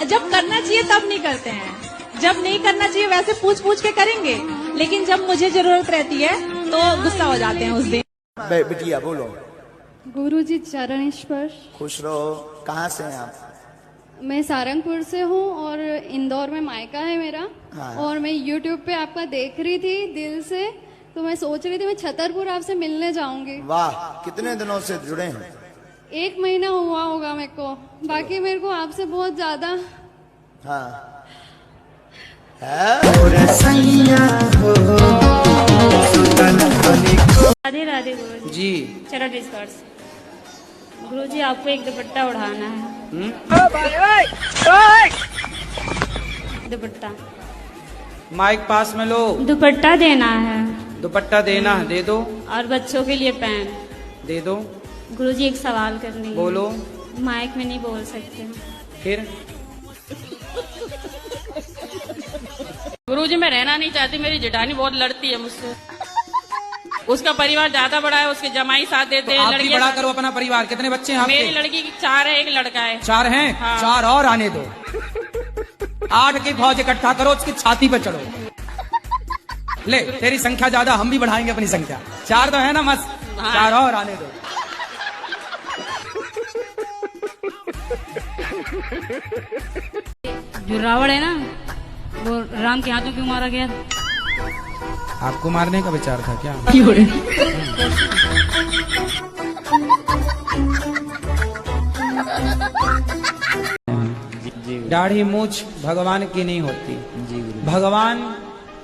जब करना चाहिए तब नहीं करते हैं, जब नहीं करना चाहिए वैसे पूछ पूछ के करेंगे, लेकिन जब मुझे जरूरत रहती है तो गुस्सा हो जाते हैं उस दिन। बिटिया बोलो। गुरुजी चरण स्पर्श। खुश रहो। कहाँ से हैं आप? मैं सारंगपुर से हूँ और इंदौर में मायका है मेरा। हाँ। और मैं YouTube पे आपका देख रही थी दिल से, तो मैं सोच रही थी मैं छतरपुर आपसे मिलने जाऊंगी। वाह, कितने दिनों से जुड़े हैं? 1 महीना हुआ होगा मेरे को, बाकी मेरे को आपसे बहुत ज्यादा। हाँ राधे राधे गुरु जी। चरण स्पर्श। गुरु जी आपको एक दुपट्टा उड़ाना है। दुपट्टा माइक पास में लो। दुपट्टा देना है दुपट्टा देना है, दे दो। और बच्चों के लिए पैन दे दो। गुरु जी एक सवाल करनी है। बोलो। माइक में नहीं बोल सकते। फिर गुरुजी मैं रहना नहीं चाहती, मेरी जेठानी बहुत लड़ती है मुझसे। उसका परिवार ज्यादा बड़ा है, उसके जमाई साथ देते हैं। आप भी लड़कियां बड़ा करो अपना परिवार। कितने बच्चे हैं आपके? मेरी लड़की की 4 है, 1 लड़का है। 4 हैं? हाँ। 4 और आने दो। 8 की फौज इकट्ठा करो, उसकी छाती पे चढ़ो। ले, तेरी संख्या ज्यादा, हम भी बढ़ाएंगे अपनी संख्या। 4 तो है ना मस्त। हाँ। 4 और आने दो। जो रावण है ना, वो राम के हाथों क्यों मारा गया? आपको मारने का विचार था क्या? दाढ़ी मूछ भगवान की नहीं होती। भगवान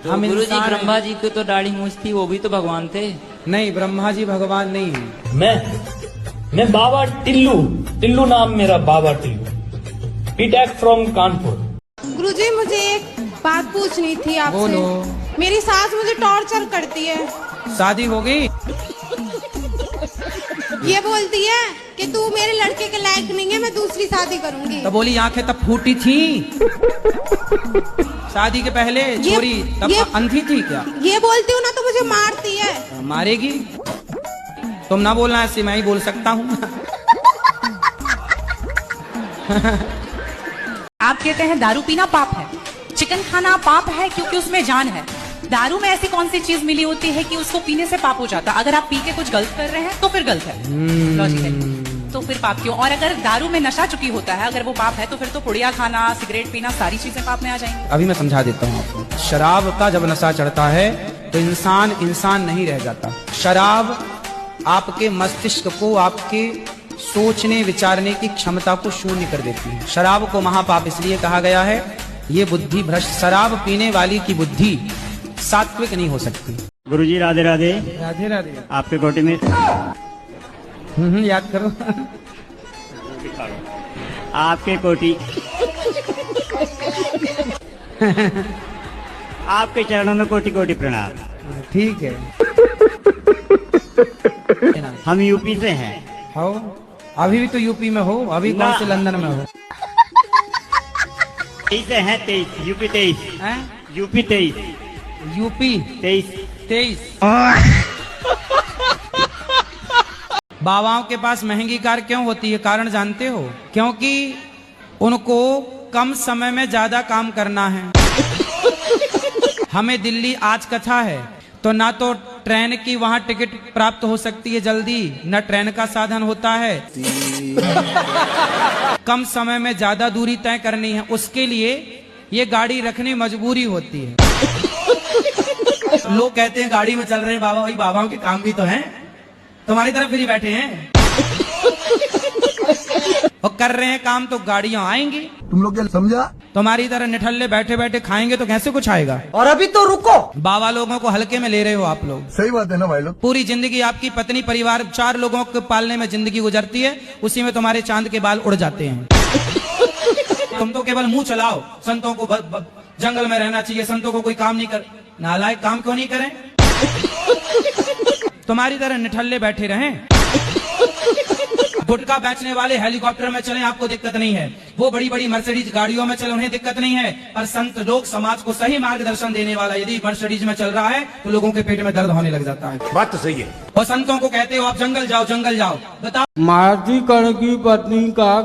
हम गुरु जी इंसान हैं। ब्रह्मा जी को तो दाढ़ी मूछ थी, वो भी तो भगवान थे। नहीं, ब्रह्मा जी भगवान नहीं है। मैं बाबा टिल्लू नाम मेरा, बाबा टिल्लू, बीटेक फ्रॉम कानपुर। गुरुजी मुझे एक बात पूछनी थी आपसे। बोलो। मेरी सास मुझे टॉर्चर करती है। शादी हो गई? ये बोलती है कि तू मेरे लड़के के लायक नहीं है, मैं दूसरी शादी करूंगी। तो बोली आंखें तब फूटी थी शादी के पहले? छोरी तब अंधी थी क्या? ये बोलती हूँ ना तो मुझे मारती है। मारेगी? तुम ना बोलना, ऐसे मैं ही बोल सकता हूँ। आप कहते हैं दारू पीना पाप है, चिकन खाना पाप है क्योंकि उसमें जान है। दारू में ऐसी कौन सी चीज मिली होती है कि उसको पीने से पाप हो जाता? अगर आप पी के कुछ गलत कर रहे हैं तो फिर गलत है, लॉजिक है, तो फिर पाप क्यों? और अगर दारू में नशा चुकी होता है, अगर वो पाप है तो फिर तो पुड़िया खाना, सिगरेट पीना, सारी चीजें पाप में आ जाएंगी। अभी मैं समझा देता हूँ आपको। शराब का जब नशा चढ़ता है तो इंसान नहीं रह जाता। शराब आपके मस्तिष्क को, आपके सोचने विचारने की क्षमता को शून्य कर देती है। शराब को महापाप इसलिए कहा गया है, ये बुद्धि भ्रष्ट। शराब पीने वाली की बुद्धि सात्विक नहीं हो सकती। गुरुजी राधे राधे। राधे राधे। आपके कोटि में याद करो। आपके कोटि आपके चरणों में कोटि कोटि प्रणाम। ठीक है। हम यूपी से हैं। हो? अभी भी तो यूपी में हो? अभी कौन से लंदन में हो? 23 हैं, 23 यूपी 23 हैं? UP 23 UP 23। बाबाओं के पास महंगी कार क्यों होती है? कारण जानते हो? क्योंकि उनको कम समय में ज्यादा काम करना है। हमें दिल्ली आज कथा है तो ना तो ट्रेन की वहां टिकट प्राप्त हो सकती है जल्दी, न ट्रेन का साधन होता है। कम समय में ज्यादा दूरी तय करनी है, उसके लिए ये गाड़ी रखनी मजबूरी होती है। लोग कहते हैं गाड़ी में चल रहे हैं बाबा, वही बाबाओं के काम भी तो हैं। तुम्हारी तरफ फ्री बैठे हैं और कर रहे हैं काम, तो गाड़ियां आएंगी। तुम लोग क्या समझा? तुम्हारी तरह निठल्ले बैठे बैठे खाएंगे तो कैसे कुछ आएगा? और अभी तो रुको। बाबा लोगों को हल्के में ले रहे हो आप लोग। सही बात है ना भाई लोग। पूरी जिंदगी आपकी पत्नी, परिवार, 4 लोगों को पालने में जिंदगी गुजरती है, उसी में तुम्हारे चांद के बाल उड़ जाते हैं। तुम तो केवल मुंह चलाओ, संतों को जंगल में रहना चाहिए, संतों को कोई काम नहीं कर। नालायक, काम क्यों नहीं करें? तुम्हारी तरह निठल्ले बैठे रहें। गुटखा बेचने वाले हेलीकॉप्टर में चलें, आपको दिक्कत नहीं है। वो बड़ी बड़ी मर्सिडीज गाड़ियों में चले, उन्हें दिक्कत नहीं है। पर संत लोग, समाज को सही मार्गदर्शन देने वाला यदि मर्सिडीज में चल रहा है तो लोगों के पेट में दर्द होने लग जाता है। बात तो सही है। और संतों को कहते हो आप जंगल जाओ, जंगल जाओ। बताओ, मार्जी कर्ण की पत्नी का